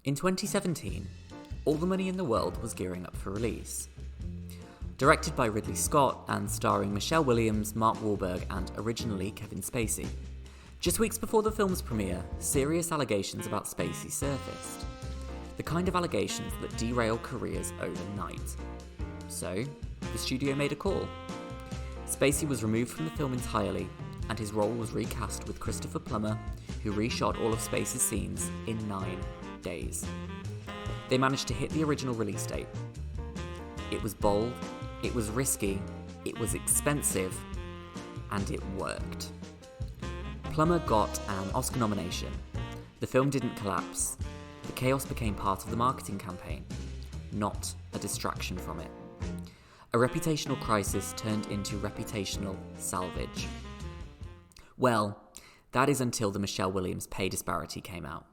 In 2017, All the Money in the World was gearing up for release. Directed by Ridley Scott and starring Michelle Williams, Mark Wahlberg and originally Kevin Spacey. Just weeks before the film's premiere, serious allegations about Spacey surfaced. The kind of allegations that derail careers overnight. So, the studio made a call. Spacey was removed from the film entirely, and his role was recast with Christopher Plummer, who reshot all of Spacey's scenes in 9 days. They managed to hit the original release date. It was bold, it was risky, it was expensive, and it worked. Plummer got an Oscar nomination. The film didn't collapse. The chaos became part of the marketing campaign, not a distraction from it. A reputational crisis turned into reputational salvage. Well, that is until the Michelle Williams pay disparity came out.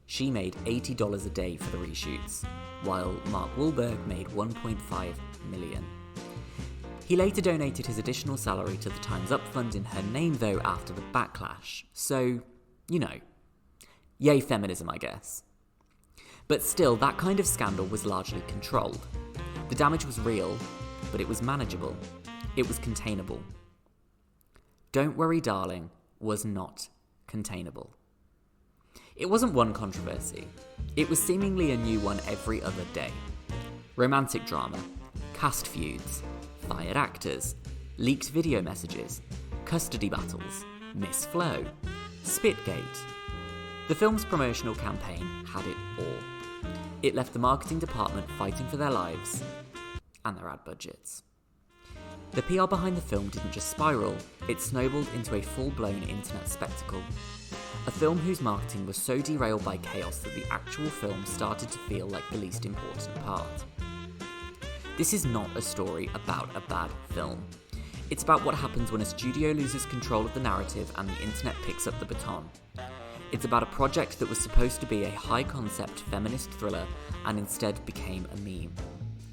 She made $80 a day for the reshoots, while Mark Wahlberg made $1.5 million. He later donated his additional salary to the Time's Up Fund in her name though after the backlash, so, yay feminism I guess. But still, that kind of scandal was largely controlled. The damage was real, but it was manageable. It was containable. Don't Worry Darling was not containable. It wasn't one controversy. It was seemingly a new one every other day. Romantic drama, cast feuds, fired actors, leaked video messages, custody battles, Miss Flo, Spitgate. The film's promotional campaign had it all. It left the marketing department fighting for their lives and their ad budgets. The PR behind the film didn't just spiral, it snowballed into a full-blown internet spectacle. A film whose marketing was so derailed by chaos that the actual film started to feel like the least important part. This is not a story about a bad film. It's about what happens when a studio loses control of the narrative and the internet picks up the baton. It's about a project that was supposed to be a high-concept feminist thriller and instead became a meme.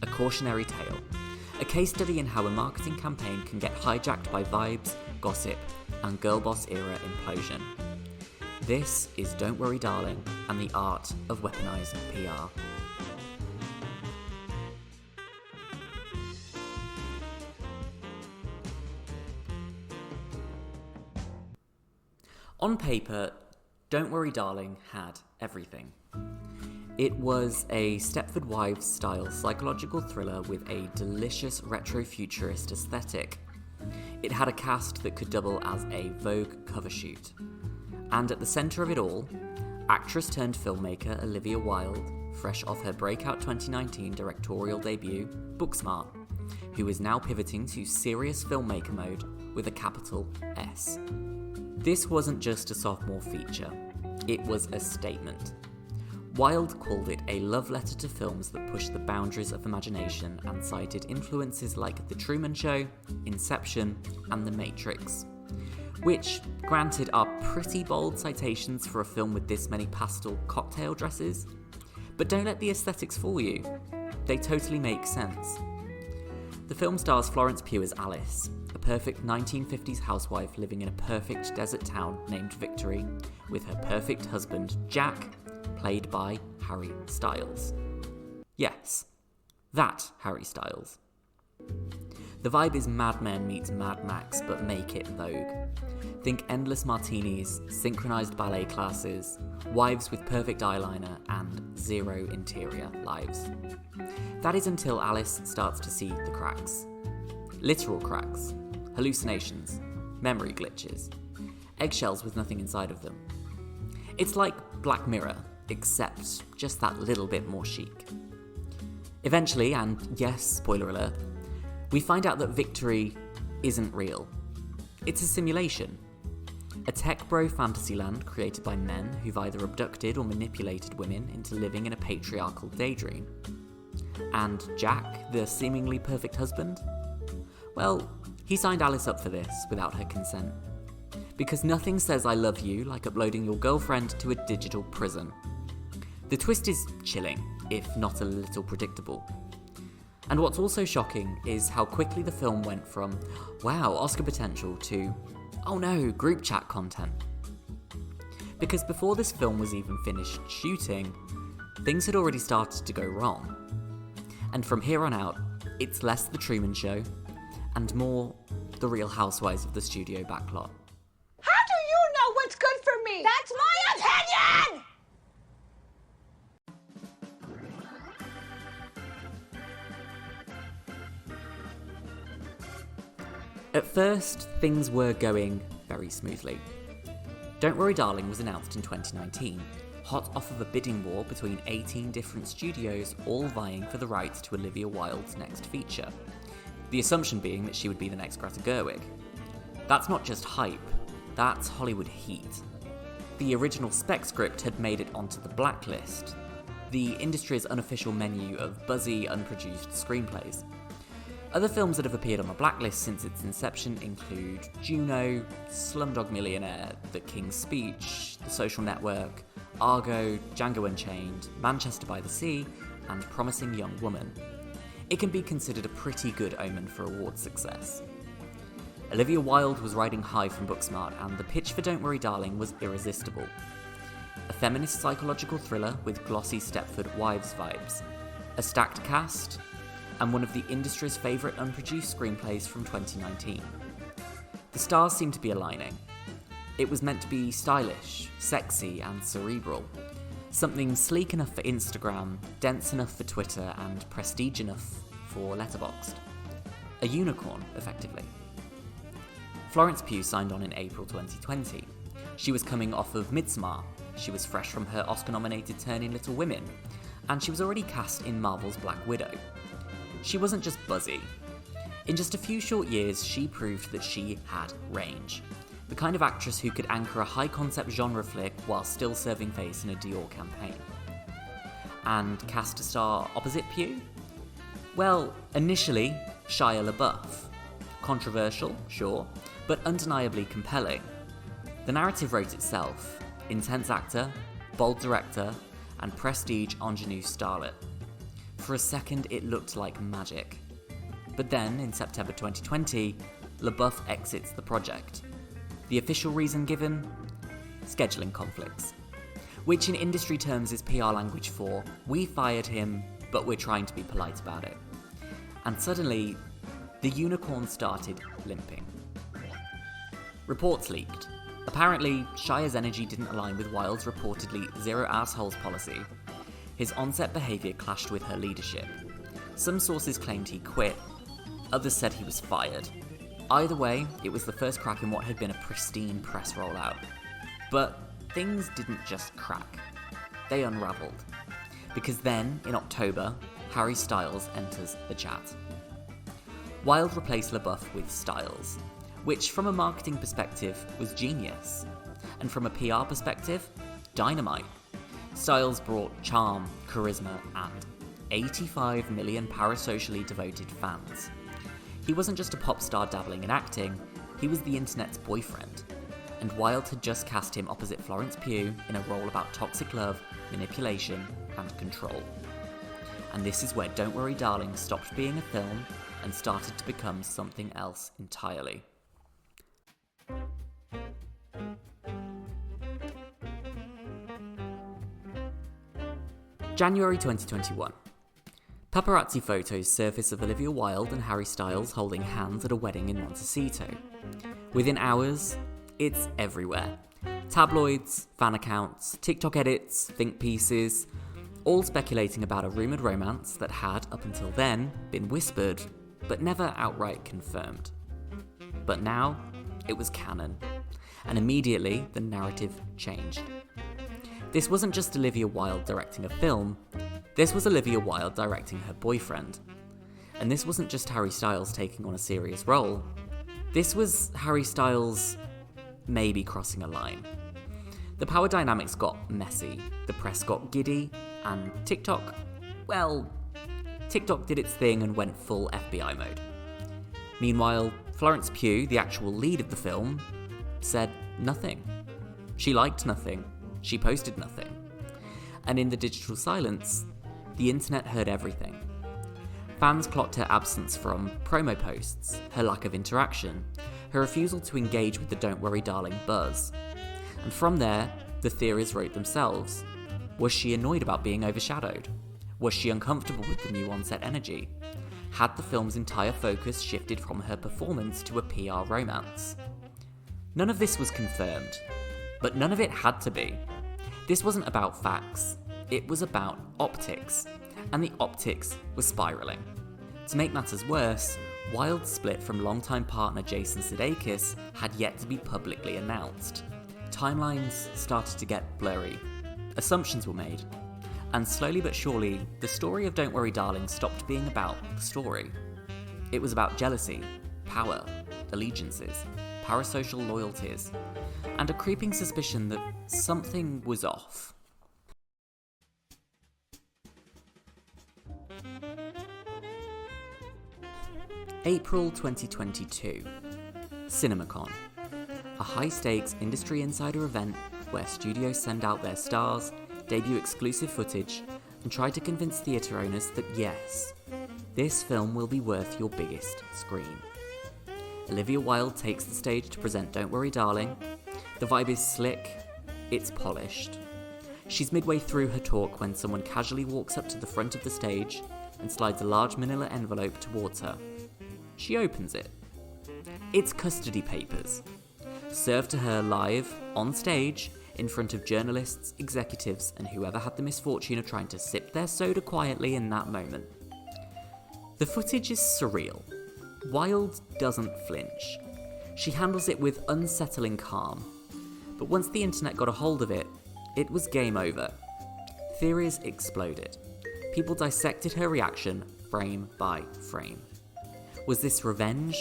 A cautionary tale. A case study in how a marketing campaign can get hijacked by vibes, gossip, and girl boss era implosion. This is Don't Worry Darling and the art of weaponized PR. On paper, Don't Worry Darling had everything. It was a Stepford Wives-style psychological thriller with a delicious retro-futurist aesthetic. It had a cast that could double as a Vogue cover shoot. And at the centre of it all, actress-turned-filmmaker Olivia Wilde, fresh off her breakout 2019 directorial debut, Booksmart, who is now pivoting to serious filmmaker mode with a capital S. This wasn't just a sophomore feature, it was a statement. Wilde called it a love letter to films that push the boundaries of imagination and cited influences like The Truman Show, Inception, and The Matrix. Which, granted, are pretty bold citations for a film with this many pastel cocktail dresses. But don't let the aesthetics fool you. They totally make sense. The film stars Florence Pugh as Alice, a perfect 1950s housewife living in a perfect desert town named Victory, with her perfect husband, Jack, played by Harry Styles. Yes, that Harry Styles. The vibe is Mad Men meets Mad Max, but make it Vogue. Think endless martinis, synchronised ballet classes, wives with perfect eyeliner, and zero interior lives. That is until Alice starts to see the cracks. Literal cracks, hallucinations, memory glitches, eggshells with nothing inside of them. It's like Black Mirror, except just that little bit more chic. Eventually, and yes, spoiler alert, we find out that Victory isn't real. It's a simulation. A tech bro fantasy land created by men who've either abducted or manipulated women into living in a patriarchal daydream. And Jack, the seemingly perfect husband? Well, he signed Alice up for this without her consent. Because nothing says I love you like uploading your girlfriend to a digital prison. The twist is chilling, if not a little predictable. And what's also shocking is how quickly the film went from, wow, Oscar potential, to, oh no, group chat content. Because before this film was even finished shooting, things had already started to go wrong. And from here on out, it's less The Truman Show and more The Real Housewives of the Studio backlot. How do you know what's good for me? That's my opinion! At first, things were going very smoothly. Don't Worry Darling was announced in 2019, hot off of a bidding war between 18 different studios, all vying for the rights to Olivia Wilde's next feature. The assumption being that she would be the next Greta Gerwig. That's not just hype, that's Hollywood heat. The original spec script had made it onto the blacklist, the industry's unofficial menu of buzzy, unproduced screenplays. Other films that have appeared on the blacklist since its inception include Juno, Slumdog Millionaire, The King's Speech, The Social Network, Argo, Django Unchained, Manchester by the Sea, and Promising Young Woman. It can be considered a pretty good omen for award success. Olivia Wilde was riding high from Booksmart, and the pitch for Don't Worry Darling was irresistible. A feminist psychological thriller with glossy Stepford Wives vibes, a stacked cast, and one of the industry's favourite unproduced screenplays from 2019. The stars seemed to be aligning. It was meant to be stylish, sexy, and cerebral. Something sleek enough for Instagram, dense enough for Twitter, and prestige enough for Letterboxd. A unicorn, effectively. Florence Pugh signed on in April 2020. She was coming off of Midsommar, she was fresh from her Oscar-nominated turn in Little Women, and she was already cast in Marvel's Black Widow. She wasn't just buzzy. In just a few short years, she proved that she had range. The kind of actress who could anchor a high-concept genre flick while still serving face in a Dior campaign. And cast a star opposite Pugh? Well, initially, Shia LaBeouf. Controversial, sure, but undeniably compelling. The narrative wrote itself. Intense actor, bold director, and prestige ingenue starlet. For a second, it looked like magic. But then, in September 2020, LaBeouf exits the project. The official reason given? Scheduling conflicts. Which in industry terms is PR language for, we fired him, but we're trying to be polite about it. And suddenly, the unicorn started limping. Reports leaked. Apparently, Shia's energy didn't align with Wilde's reportedly zero assholes policy. His on-set behaviour clashed with her leadership. Some sources claimed he quit, others said he was fired. Either way, it was the first crack in what had been a pristine press rollout. But things didn't just crack. They unravelled. Because then, in October, Harry Styles enters the chat. Wilde replaced LaBeouf with Styles, which from a marketing perspective was genius, and from a PR perspective, dynamite. Styles brought charm, charisma, and 85 million parasocially devoted fans. He wasn't just a pop star dabbling in acting, he was the internet's boyfriend. And Wilde had just cast him opposite Florence Pugh in a role about toxic love, manipulation, and control. And this is where Don't Worry Darling stopped being a film and started to become something else entirely. January 2021. Paparazzi photos surface of Olivia Wilde and Harry Styles holding hands at a wedding in Montecito. Within hours, it's everywhere. Tabloids, fan accounts, TikTok edits, think pieces, all speculating about a rumoured romance that had, up until then, been whispered, but never outright confirmed. But now, it was canon. And immediately, the narrative changed. This wasn't just Olivia Wilde directing a film, this was Olivia Wilde directing her boyfriend. And this wasn't just Harry Styles taking on a serious role, this was Harry Styles maybe crossing a line. The power dynamics got messy, the press got giddy, and TikTok did its thing and went full FBI mode. Meanwhile, Florence Pugh, the actual lead of the film, said nothing. She liked nothing. She posted nothing. And in the digital silence, the internet heard everything. Fans clocked her absence from promo posts, her lack of interaction, her refusal to engage with the Don't Worry Darling buzz. And from there, the theories wrote themselves. Was she annoyed about being overshadowed? Was she uncomfortable with the new on-set energy? Had the film's entire focus shifted from her performance to a PR romance? None of this was confirmed, but none of it had to be. This wasn't about facts, it was about optics, and the optics was spiralling. To make matters worse, Wilde's split from longtime partner Jason Sudeikis had yet to be publicly announced. Timelines started to get blurry. Assumptions were made. And slowly but surely, the story of Don't Worry Darling stopped being about the story. It was about jealousy, power, allegiances, parasocial loyalties, and a creeping suspicion that something was off. April 2022. CinemaCon. A high-stakes industry insider event where studios send out their stars, debut exclusive footage, and try to convince theatre owners that yes, this film will be worth your biggest screen. Olivia Wilde takes the stage to present Don't Worry Darling. The vibe is slick, it's polished. She's midway through her talk when someone casually walks up to the front of the stage and slides a large manila envelope towards her. She opens it. It's custody papers, served to her live, on stage, in front of journalists, executives, and whoever had the misfortune of trying to sip their soda quietly in that moment. The footage is surreal. Wilde doesn't flinch. She handles it with unsettling calm. But once the internet got a hold of it, it was game over. Theories exploded. People dissected her reaction frame by frame. Was this revenge?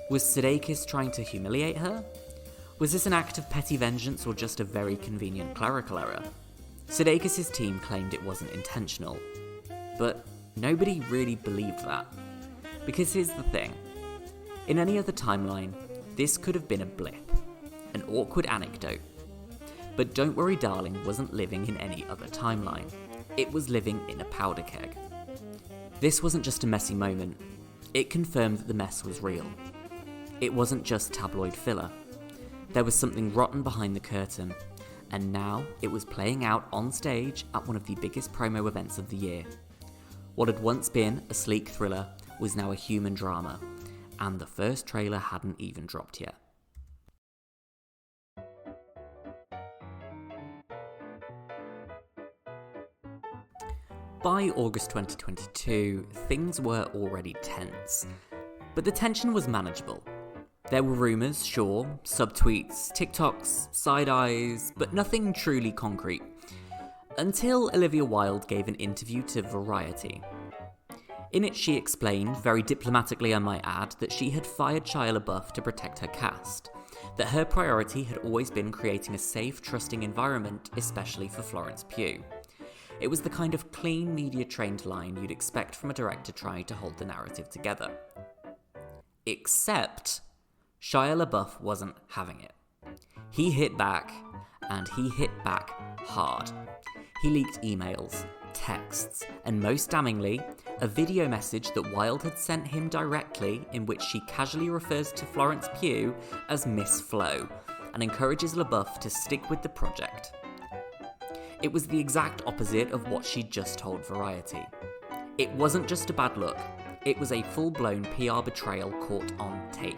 Was Sudeikis trying to humiliate her? Was this an act of petty vengeance or just a very convenient clerical error? Sudeikis' team claimed it wasn't intentional. But nobody really believed that. Because here's the thing. In any other timeline, this could have been a blip. An awkward anecdote. But Don't Worry Darling wasn't living in any other timeline. It was living in a powder keg. This wasn't just a messy moment. It confirmed that the mess was real. It wasn't just tabloid filler. There was something rotten behind the curtain, and now it was playing out on stage at one of the biggest promo events of the year. What had once been a sleek thriller was now a human drama, and the first trailer hadn't even dropped yet. By August 2022, things were already tense, but the tension was manageable. There were rumours, sure, subtweets, TikToks, side-eyes, but nothing truly concrete. Until Olivia Wilde gave an interview to Variety. In it she explained, very diplomatically I might add, that she had fired Shia LaBeouf to protect her cast, that her priority had always been creating a safe, trusting environment, especially for Florence Pugh. It was the kind of clean, media-trained line you'd expect from a director trying to hold the narrative together. Except Shia LaBeouf wasn't having it. He hit back, and he hit back hard. He leaked emails, texts, and most damningly, a video message that Wilde had sent him directly in which she casually refers to Florence Pugh as Miss Flo and encourages LaBeouf to stick with the project. It was the exact opposite of what she'd just told Variety. It wasn't just a bad look, it was a full-blown PR betrayal caught on tape.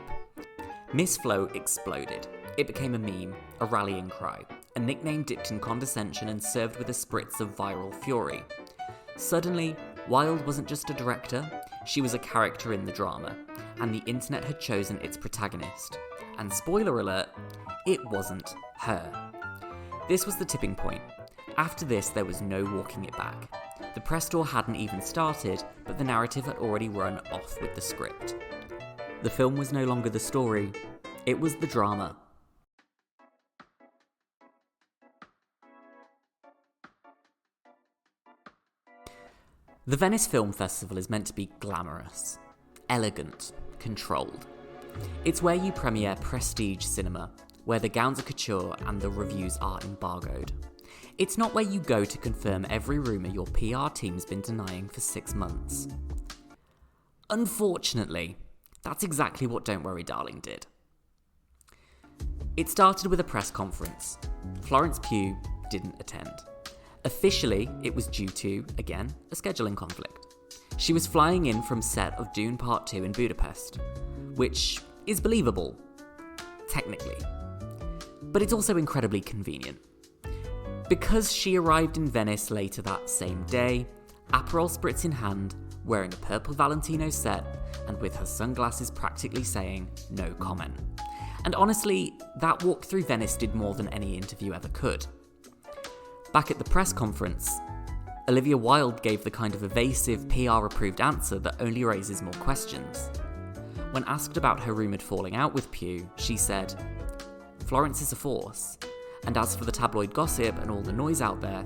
Miss Flo exploded. It became a meme, a rallying cry, a nickname dipped in condescension and served with a spritz of viral fury. Suddenly, Wilde wasn't just a director, she was a character in the drama, and the internet had chosen its protagonist. And spoiler alert, it wasn't her. This was the tipping point. After this, there was no walking it back. The press tour hadn't even started, but the narrative had already run off with the script. The film was no longer the story, it was the drama. The Venice Film Festival is meant to be glamorous, elegant, controlled. It's where you premiere prestige cinema, where the gowns are couture and the reviews are embargoed. It's not where you go to confirm every rumour your PR team's been denying for 6 months. Unfortunately, that's exactly what Don't Worry Darling did. It started with a press conference. Florence Pugh didn't attend. Officially, it was due to, again, a scheduling conflict. She was flying in from set of Dune Part 2 in Budapest, which is believable, technically. But it's also incredibly convenient. Because she arrived in Venice later that same day, Aperol spritz in hand, wearing a purple Valentino set, and with her sunglasses practically saying, no comment. And honestly, that walk through Venice did more than any interview ever could. Back at the press conference, Olivia Wilde gave the kind of evasive, PR-approved answer that only raises more questions. When asked about her rumoured falling out with Pugh, she said, "Florence is a force, and as for the tabloid gossip and all the noise out there,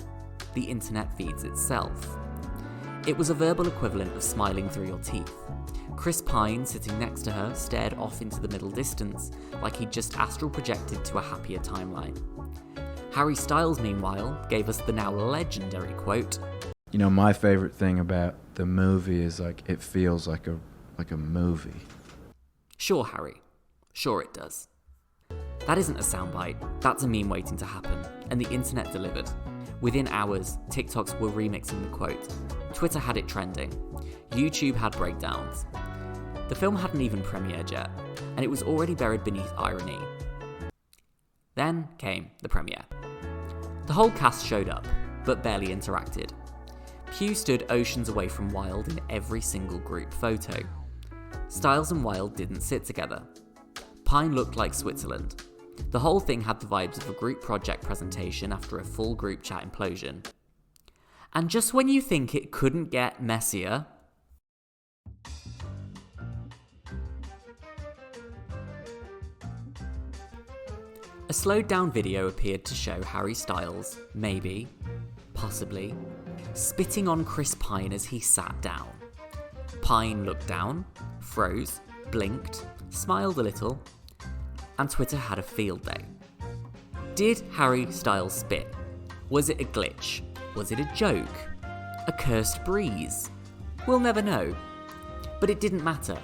the internet feeds itself." It was a verbal equivalent of smiling through your teeth. Chris Pine, sitting next to her, stared off into the middle distance like he'd just astral projected to a happier timeline. Harry Styles, meanwhile, gave us the now legendary quote, "You know, my favourite thing about the movie is it feels like a movie." Sure, Harry. Sure it does. That isn't a soundbite, that's a meme waiting to happen, and the internet delivered. Within hours, TikToks were remixing the quote. Twitter had it trending. YouTube had breakdowns. The film hadn't even premiered yet, and it was already buried beneath irony. Then came the premiere. The whole cast showed up, but barely interacted. Pugh stood oceans away from Wilde in every single group photo. Styles and Wilde didn't sit together. Pine looked like Switzerland. The whole thing had the vibes of a group project presentation after a full group chat implosion. And just when you think it couldn't get messier, a slowed down video appeared to show Harry Styles, maybe, possibly, spitting on Chris Pine as he sat down. Pine looked down, froze, blinked, smiled a little, and Twitter had a field day. Did Harry Styles spit? Was it a glitch? Was it a joke? A cursed breeze? We'll never know. But it didn't matter,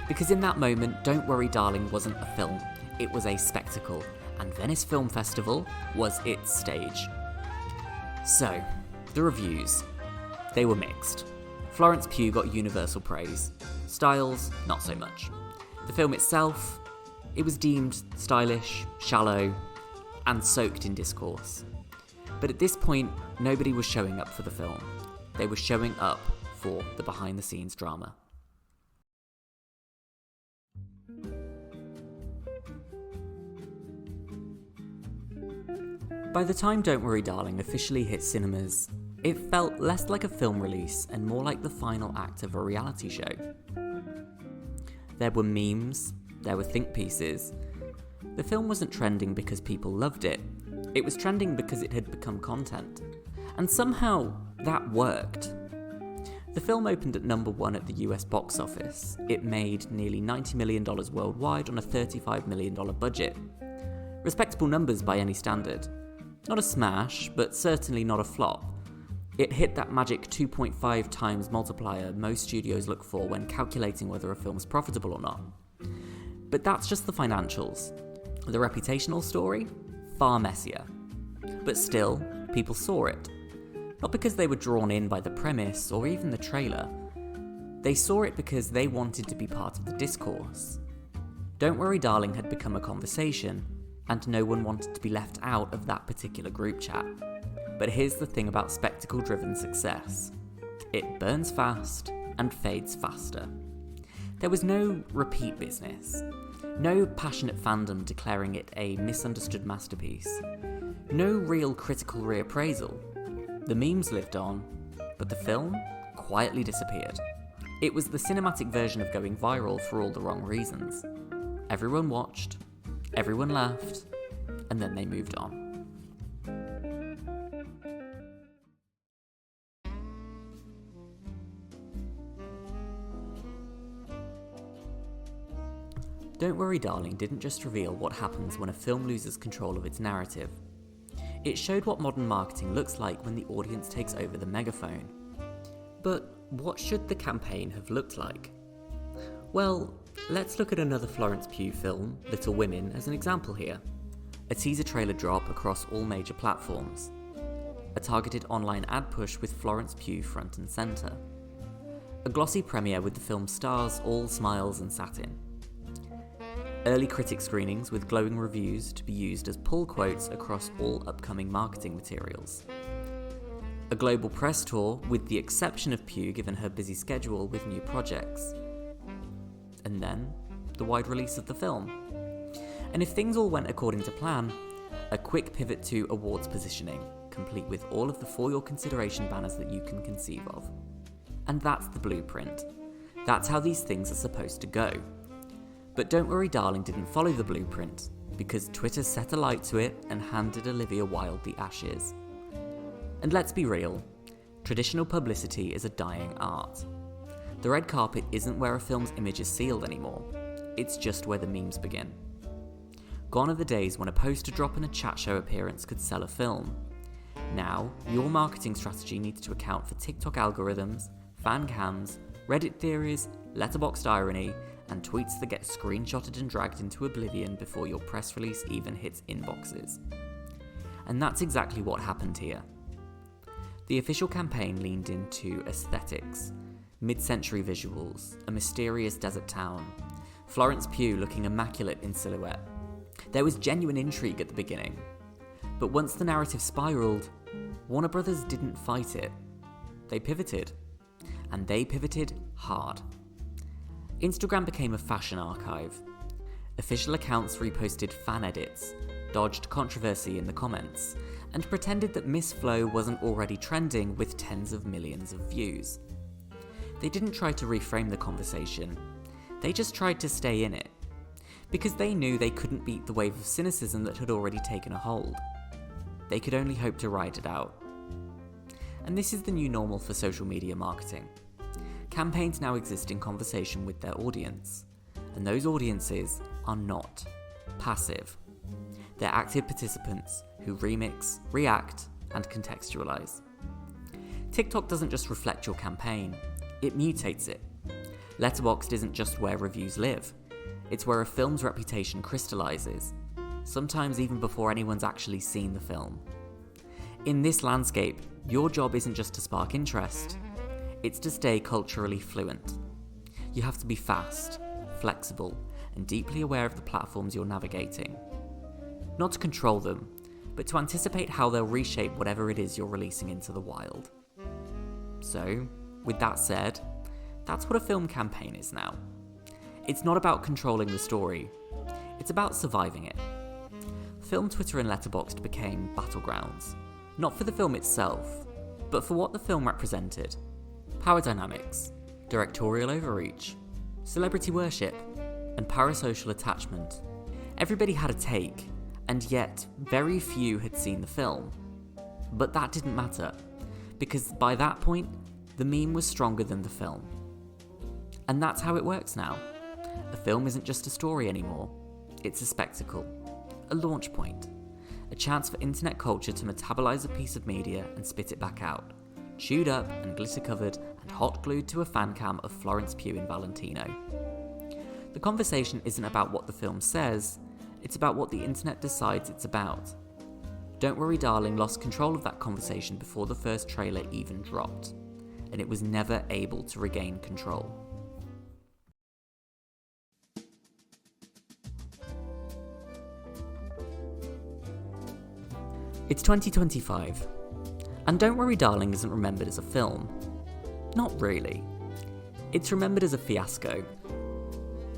because in that moment, Don't Worry Darling wasn't a film, it was a spectacle, and Venice Film Festival was its stage. So, the reviews. They were mixed. Florence Pugh got universal praise. Styles, not so much. The film itself, it was deemed stylish, shallow, and soaked in discourse. But at this point, nobody was showing up for the film. They were showing up for the behind-the-scenes drama. By the time Don't Worry Darling officially hit cinemas, it felt less like a film release and more like the final act of a reality show. There were memes, there were think pieces. The film wasn't trending because people loved it. It was trending because it had become content. And somehow, that worked. The film opened at number 1 at the US box office. It made nearly $90 million worldwide on a $35 million budget. Respectable numbers by any standard. Not a smash, but certainly not a flop. It hit that magic 2.5 times multiplier most studios look for when calculating whether a film's profitable or not. But that's just the financials. The reputational story? Far messier. But still, people saw it. Not because they were drawn in by the premise or even the trailer. They saw it because they wanted to be part of the discourse. Don't Worry Darling had become a conversation, and no one wanted to be left out of that particular group chat. But here's the thing about spectacle-driven success. It burns fast and fades faster. There was no repeat business. No passionate fandom declaring it a misunderstood masterpiece. No real critical reappraisal. The memes lived on, but the film quietly disappeared. It was the cinematic version of going viral for all the wrong reasons. Everyone watched, everyone laughed, and then they moved on. Don't Worry Darling didn't just reveal what happens when a film loses control of its narrative. It showed what modern marketing looks like when the audience takes over the megaphone. But what should the campaign have looked like? Well, let's look at another Florence Pugh film, Little Women, as an example here. A teaser trailer drop across all major platforms. a targeted online ad push with Florence Pugh front and centre. A glossy premiere with the film's stars all smiles and satin. Early critic screenings with glowing reviews to be used as pull quotes across all upcoming marketing materials. A global press tour with the exception of Pugh given her busy schedule with new projects. And then, the wide release of the film. And if things all went according to plan, a quick pivot to awards positioning, complete with all of the For Your Consideration banners that you can conceive of. And that's the blueprint. That's how these things are supposed to go. But Don't Worry Darling didn't follow the blueprint, because Twitter set a light to it and handed Olivia Wilde the ashes. And let's be real, traditional publicity is a dying art. The red carpet isn't where a film's image is sealed anymore, it's just where the memes begin. Gone are the days when a poster drop and a chat show appearance could sell a film. Now, your marketing strategy needs to account for TikTok algorithms, fan cams, Reddit theories, letterboxd irony, and tweets that get screenshotted and dragged into oblivion before your press release even hits inboxes. And that's exactly what happened here. The official campaign leaned into aesthetics, mid-century visuals, a mysterious desert town, Florence Pugh looking immaculate in silhouette. There was genuine intrigue at the beginning, but once the narrative spiraled, Warner Brothers didn't fight it. They pivoted, and they pivoted hard. Instagram became a fashion archive. Official accounts reposted fan edits, dodged controversy in the comments, and pretended that Miss Flo wasn't already trending with tens of millions of views. They didn't try to reframe the conversation, they just tried to stay in it, because they knew they couldn't beat the wave of cynicism that had already taken a hold. They could only hope to ride it out. And this is the new normal for social media marketing. Campaigns now exist in conversation with their audience, and those audiences are not passive. They're active participants who remix, react, and contextualize. TikTok doesn't just reflect your campaign, it mutates it. Letterboxd isn't just where reviews live, it's where a film's reputation crystallizes, sometimes even before anyone's actually seen the film. In this landscape, your job isn't just to spark interest, it's to stay culturally fluent. You have to be fast, flexible, and deeply aware of the platforms you're navigating. Not to control them, but to anticipate how they'll reshape whatever it is you're releasing into the wild. So, with that said, that's what a film campaign is now. It's not about controlling the story, it's about surviving it. Film Twitter and Letterboxd became battlegrounds, not for the film itself, but for what the film represented. Power dynamics, directorial overreach, celebrity worship, and parasocial attachment. Everybody had a take, and yet very few had seen the film. But that didn't matter, because by that point, the meme was stronger than the film. And that's how it works now. A film isn't just a story anymore, it's a spectacle, a launch point, a chance for internet culture to metabolize a piece of media and spit it back out, chewed up and glitter-covered and hot-glued to a fan cam of Florence Pugh in Valentino. The conversation isn't about what the film says, it's about what the internet decides it's about. Don't Worry Darling lost control of that conversation before the first trailer even dropped, and it was never able to regain control. It's 2025, and Don't Worry Darling isn't remembered as a film. Not really. It's remembered as a fiasco.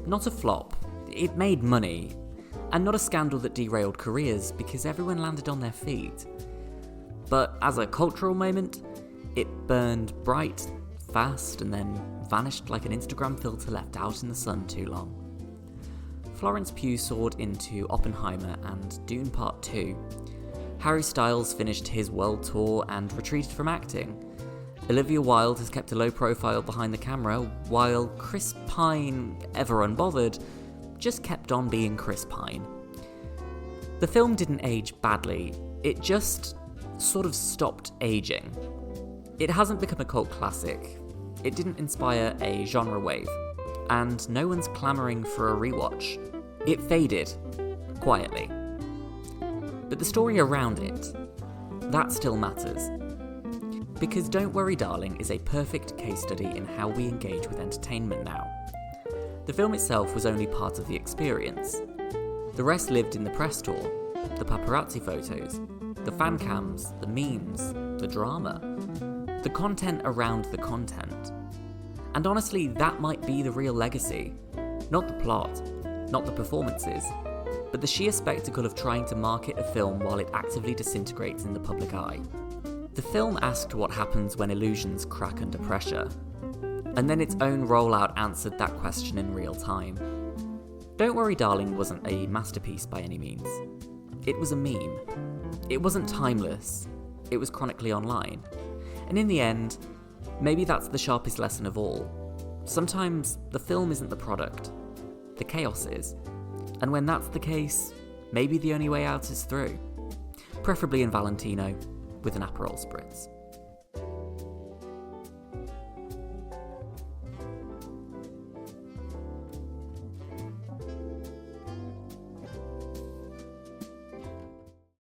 Not a flop, it made money, and not a scandal that derailed careers because everyone landed on their feet. But as a cultural moment, it burned bright, fast, and then vanished like an Instagram filter left out in the sun too long. Florence Pugh soared into Oppenheimer and Dune Part 2. Harry Styles finished his world tour and retreated from acting. Olivia Wilde has kept a low profile behind the camera, while Chris Pine, ever unbothered, just kept on being Chris Pine. The film didn't age badly, it just sort of stopped aging. It hasn't become a cult classic, it didn't inspire a genre wave, and no one's clamouring for a rewatch. It faded, quietly. But the story around it, that still matters. Because Don't Worry Darling is a perfect case study in how we engage with entertainment now. The film itself was only part of the experience. The rest lived in the press tour, the paparazzi photos, the fan cams, the memes, the drama, the content around the content. And honestly, that might be the real legacy. Not the plot, not the performances, but the sheer spectacle of trying to market a film while it actively disintegrates in the public eye. The film asked what happens when illusions crack under pressure, and then its own rollout answered that question in real time. Don't Worry Darling wasn't a masterpiece by any means. It was a meme. It wasn't timeless. It was chronically online. And in the end, maybe that's the sharpest lesson of all. Sometimes the film isn't the product. The chaos is. And when that's the case, maybe the only way out is through. Preferably in Valentino, with an Aperol Spritz.